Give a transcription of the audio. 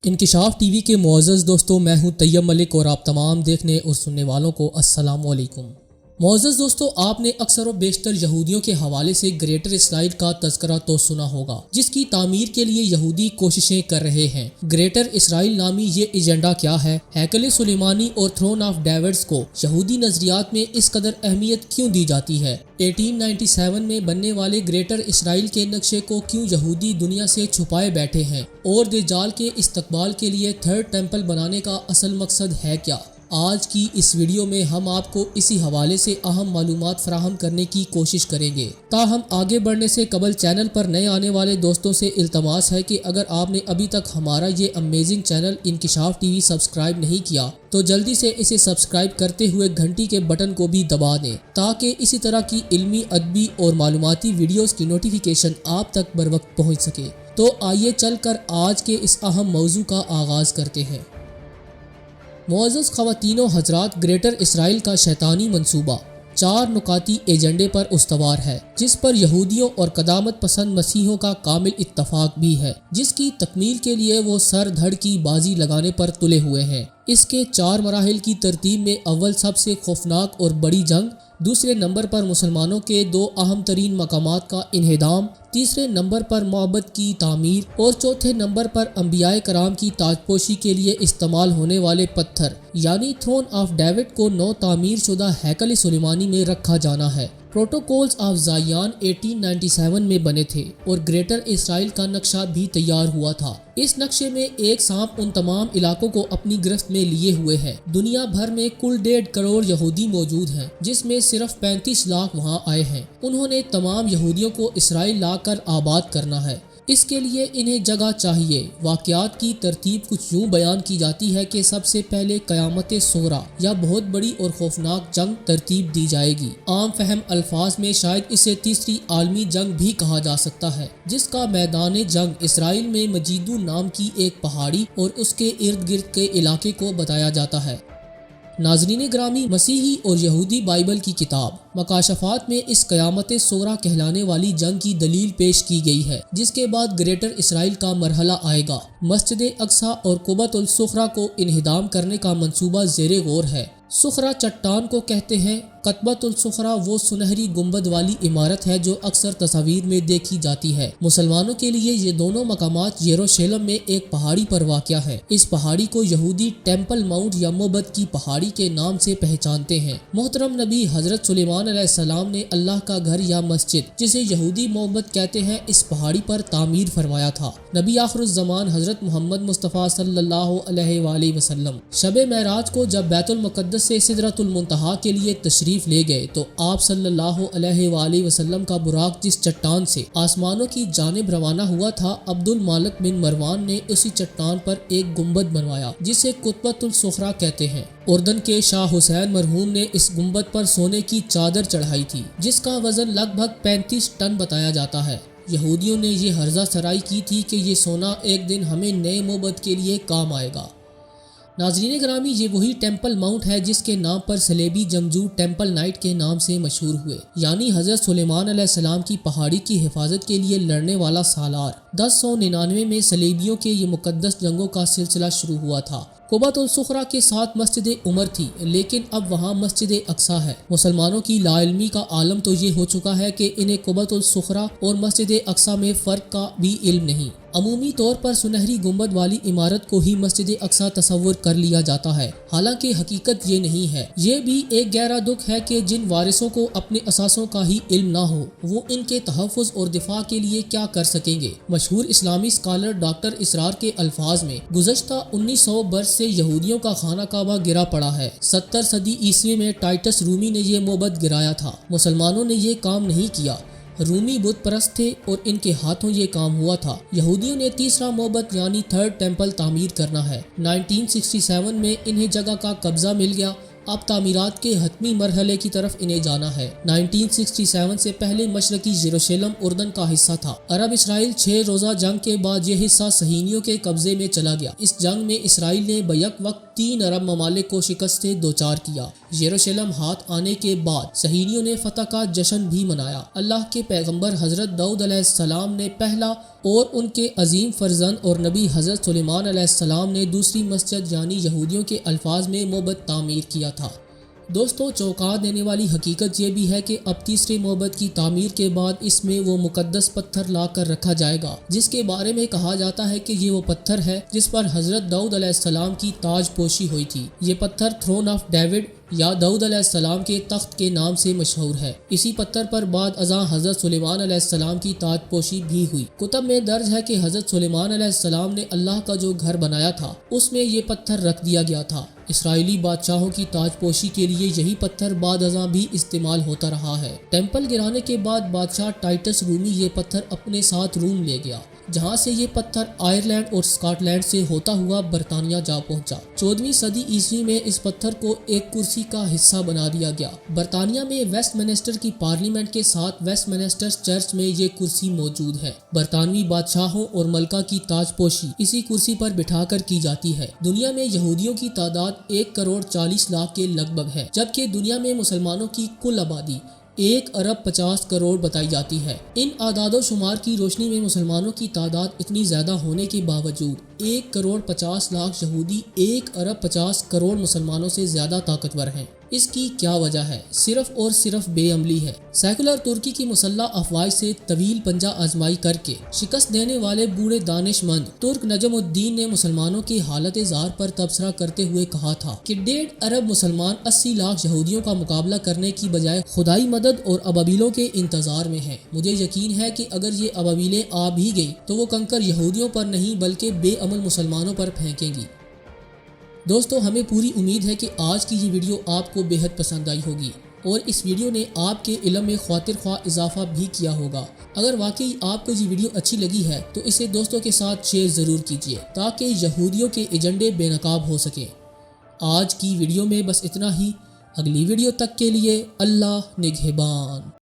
انکشاف T V کے معزز دوستوں، میں ہوں طیب ملک اور آپ تمام دیکھنے اور سننے والوں کو السلام علیکم۔ معزز دوستوں، آپ نے اکثر و بیشتر یہودیوں کے حوالے سے گریٹر اسرائیل کا تذکرہ تو سنا ہوگا، جس کی تعمیر کے لیے یہودی کوششیں کر رہے ہیں۔ گریٹر اسرائیل نامی یہ ایجنڈا کیا ہے؟ ہیکل سلیمانی اور تھرون آف ڈیوڈز کو یہودی نظریات میں اس قدر اہمیت کیوں دی جاتی ہے؟ 1897 میں بننے والے گریٹر اسرائیل کے نقشے کو کیوں یہودی دنیا سے چھپائے بیٹھے ہیں؟ اور دجال کے استقبال کے لیے تھرڈ ٹیمپل بنانے کا اصل مقصد ہے کیا؟ آج کی اس ویڈیو میں ہم آپ کو اسی حوالے سے اہم معلومات فراہم کرنے کی کوشش کریں گے۔ تاہم آگے بڑھنے سے قبل چینل پر نئے آنے والے دوستوں سے التماس ہے کہ اگر آپ نے ابھی تک ہمارا یہ امیزنگ چینل انکشاف ٹی وی سبسکرائب نہیں کیا تو جلدی سے اسے سبسکرائب کرتے ہوئے گھنٹی کے بٹن کو بھی دبا دیں، تاکہ اسی طرح کی علمی، ادبی اور معلوماتی ویڈیوز کی نوٹیفیکیشن آپ تک بر وقت پہنچ سکے۔ تو آئیے چل کر آج کے اس اہم موضوع کا آغاز کرتے ہیں۔ معزز خواتین و حضرات، گریٹر اسرائیل کا شیطانی منصوبہ 4 نکاتی ایجنڈے پر استوار ہے، جس پر یہودیوں اور قدامت پسند مسیحیوں کا کامل اتفاق بھی ہے، جس کی تکمیل کے لیے وہ سر دھڑ کی بازی لگانے پر تلے ہوئے ہیں۔ اس کے 4 مراحل کی ترتیب میں اول سب سے خوفناک اور بڑی جنگ، دوسرے نمبر پر مسلمانوں کے 2 اہم ترین مقامات کا انہدام، تیسرے نمبر پر محبت کی تعمیر اور چوتھے نمبر پر انبیاء کرام کی تاجپوشی کے لیے استعمال ہونے والے پتھر یعنی تھرون آف ڈیوڈ کو نو تعمیر شدہ ہیکل سلیمانی میں رکھا جانا ہے۔ پروٹوکولز آف زائیان 1897 میں بنے تھے اور گریٹر اسرائیل کا نقشہ بھی تیار ہوا تھا۔ اس نقشے میں ایک سانپ ان تمام علاقوں کو اپنی گرفت میں لیے ہوئے ہے۔ دنیا بھر میں کل 1.5 کروڑ یہودی موجود ہیں، جس میں صرف 35 لاکھ وہاں آئے ہیں۔ انہوں نے تمام یہودیوں کو اسرائیل لا کر آباد کرنا ہے۔ اس کے لیے انہیں جگہ چاہیے۔ واقعات کی ترتیب کچھ یوں بیان کی جاتی ہے کہ سب سے پہلے قیامت صغریٰ یا بہت بڑی اور خوفناک جنگ ترتیب دی جائے گی۔ عام فہم الفاظ میں شاید اسے تیسری عالمی جنگ بھی کہا جا سکتا ہے، جس کا میدان جنگ اسرائیل میں مجیدو نام کی ایک پہاڑی اور اس کے ارد گرد کے علاقے کو بتایا جاتا ہے۔ ناظرین گرامی، مسیحی اور یہودی بائبل کی کتاب مکاشفات میں اس قیامت صغریٰ کہلانے والی جنگ کی دلیل پیش کی گئی ہے، جس کے بعد گریٹر اسرائیل کا مرحلہ آئے گا۔ مسجد اقصی اور قبۃ الصخرہ کو انہدام کرنے کا منصوبہ زیر غور ہے۔ صخرہ چٹان کو کہتے ہیں۔ قبۃ الصخرہ وہ سنہری گنبد والی عمارت ہے جو اکثر تصاویر میں دیکھی جاتی ہے۔ مسلمانوں کے لیے یہ دونوں مقامات یروشلم میں ایک پہاڑی پر واقع ہے۔ اس پہاڑی کو یہودی ٹیمپل ماؤنٹ یا معبد کی پہاڑی کے نام سے پہچانتے ہیں۔ محترم نبی حضرت سلیمان علیہ السلام نے اللہ کا گھر یا مسجد، جسے یہودی معبد کہتے ہیں، اس پہاڑی پر تعمیر فرمایا تھا۔ نبی آخر الزمان حضرت محمد مصطفیٰ صلی اللہ علیہ وآلہ وسلم شب معراج کو جب بیت المقدس سے سدرۃ المنتہا کے لیے تشریف لے گئے تو آپ صلی اللہ علیہ وآلہ وسلم کا براق جس چٹان سے آسمانوں کی جانب روانہ ہوا تھا، عبد المالک بن مروان نے اسی چٹان پر ایک گنبد بنوایا جسے قبۃ الصخرہ کہتے ہیں۔ اردن کے شاہ حسین مرحوم نے اس گنبد پر سونے کی چادر چڑھائی تھی، جس کا وزن لگ بھگ 35 ٹن بتایا جاتا ہے۔ یہودیوں نے یہ ہرزہ سرائی کی تھی کہ یہ سونا ایک دن ہمیں نئے معبد کے لیے کام آئے گا۔ ناظرین گرامی، یہ وہی ٹیمپل ماؤنٹ ہے جس کے نام پر صلیبی جنگجو ٹیمپل نائٹ کے نام سے مشہور ہوئے، یعنی حضرت سلیمان علیہ السلام کی پہاڑی کی حفاظت کے لیے لڑنے والا سالار۔ 1099 میں صلیبیوں کے یہ مقدس جنگوں کا سلسلہ شروع ہوا تھا۔ قبۃ الصخرہ کے ساتھ مسجد عمر تھی، لیکن اب وہاں مسجد اقصی ہے۔ مسلمانوں کی لا علمی کا عالم تو یہ ہو چکا ہے کہ انہیں قبۃ الصخرہ اور مسجد اقصی میں فرق کا بھی علم نہیں۔ عمومی طور پر سنہری گنبد والی عمارت کو ہی مسجد اقصی تصور کر لیا جاتا ہے، حالانکہ حقیقت یہ نہیں ہے۔ یہ بھی ایک گہرا دکھ ہے کہ جن وارثوں کو اپنے اثاثوں کا ہی علم نہ ہو، وہ ان کے تحفظ اور دفاع کے لیے کیا کر سکیں گے۔ مشہور اسلامی اسکالر ڈاکٹر اسرار کے الفاظ میں گزشتہ 1900 برس سے یہودیوں کا خانہ کعبہ گرا پڑا ہے۔ 70 صدی عیسوی میں ٹائٹس رومی نے یہ معبد گرایا تھا۔ مسلمانوں نے یہ کام نہیں کیا۔ رومی بت پرست تھے اور ان کے ہاتھوں یہ کام ہوا تھا۔ یہودیوں نے تیسرا معبد یعنی تھرڈ ٹیمپل تعمیر کرنا ہے۔ 1967 میں انہیں جگہ کا قبضہ مل گیا۔ اب تعمیرات کے حتمی مرحلے کی طرف انہیں جانا ہے۔ 1967 سے پہلے مشرقی یروشلم اردن کا حصہ تھا۔ عرب اسرائیل 6 روزہ جنگ کے بعد یہ حصہ صہیونیوں کے قبضے میں چلا گیا۔ اس جنگ میں اسرائیل نے بیک وقت 3 عرب ممالک کو شکست سے دوچار کیا۔ یروشلم ہاتھ آنے کے بعد صہیونیوں نے فتح کا جشن بھی منایا۔ اللہ کے پیغمبر حضرت داؤد علیہ السلام نے پہلا اور ان کے عظیم فرزند اور نبی حضرت سلیمان علیہ السلام نے دوسری مسجد یعنی یہودیوں کے الفاظ میں معبد تعمیر کیا تھا۔ دوستو، چونکا دینے والی حقیقت یہ بھی ہے کہ اب تیسرے معبد کی تعمیر کے بعد اس میں وہ مقدس پتھر لا کر رکھا جائے گا جس کے بارے میں کہا جاتا ہے کہ یہ وہ پتھر ہے جس پر حضرت داؤد علیہ السلام کی تاج پوشی ہوئی تھی۔ یہ پتھر تھرون آف ڈیوڈ یا داؤد علیہ السلام کے تخت کے نام سے مشہور ہے۔ اسی پتھر پر بعد ازاں حضرت سلیمان علیہ السلام کی تاج پوشی بھی ہوئی۔ کتب میں درج ہے کہ حضرت سلیمان علیہ السلام نے اللہ کا جو گھر بنایا تھا اس میں یہ پتھر رکھ دیا گیا تھا۔ اسرائیلی بادشاہوں کی تاج پوشی کے لیے یہی پتھر بعد ازاں بھی استعمال ہوتا رہا ہے۔ ٹیمپل گرانے کے بعد بادشاہ ٹائٹس رومی یہ پتھر اپنے ساتھ روم لے گیا، جہاں سے یہ پتھر آئرلینڈ اور اسکاٹ لینڈ سے ہوتا ہوا برطانیہ جا پہنچا۔ 14ویں صدی عیسوی میں اس پتھر کو ایک کرسی کا حصہ بنا دیا گیا۔ برطانیہ میں ویسٹ منسٹر کی پارلیمنٹ کے ساتھ ویسٹ منسٹر چرچ میں یہ کرسی موجود ہے۔ برطانوی بادشاہوں اور ملکہ کی تاج پوشی اسی کرسی پر بٹھا کر کی جاتی ہے۔ دنیا میں یہودیوں کی تعداد 1,40,00,000 کے لگ بھگ ہے، جبکہ دنیا میں مسلمانوں کی کل آبادی 1,50,00,000,000 بتائی جاتی ہے۔ ان اعداد و شمار کی روشنی میں مسلمانوں کی تعداد اتنی زیادہ ہونے کے باوجود 1,50,00,000 یہودی 1,50,00,000,000 مسلمانوں سے زیادہ طاقتور ہیں۔ اس کی کیا وجہ ہے؟ صرف اور صرف بے عملی ہے۔ سیکولر ترکی کی مسلح افواج سے طویل پنجہ آزمائی کر کے شکست دینے والے بوڑھے دانش مند ترک نجم الدین نے مسلمانوں کی حالت زار پر تبصرہ کرتے ہوئے کہا تھا کہ 1.5 ارب مسلمان 80 لاکھ یہودیوں کا مقابلہ کرنے کی بجائے خدائی مدد اور ابابیلوں کے انتظار میں ہیں۔ مجھے یقین ہے کہ اگر یہ ابابیلیں آ بھی گئی تو وہ کنکر یہودیوں پر نہیں بلکہ بے عمل مسلمانوں پر پھینکیں گی۔ دوستو، ہمیں پوری امید ہے کہ آج کی یہ ویڈیو آپ کو بے حد پسند آئی ہوگی اور اس ویڈیو نے آپ کے علم میں خاطر خواہ اضافہ بھی کیا ہوگا۔ اگر واقعی آپ کو یہ ویڈیو اچھی لگی ہے تو اسے دوستوں کے ساتھ شیئر ضرور کیجیے تاکہ یہودیوں کے ایجنڈے بے نقاب ہو سکیں۔ آج کی ویڈیو میں بس اتنا ہی۔ اگلی ویڈیو تک کے لیے اللہ نگہبان۔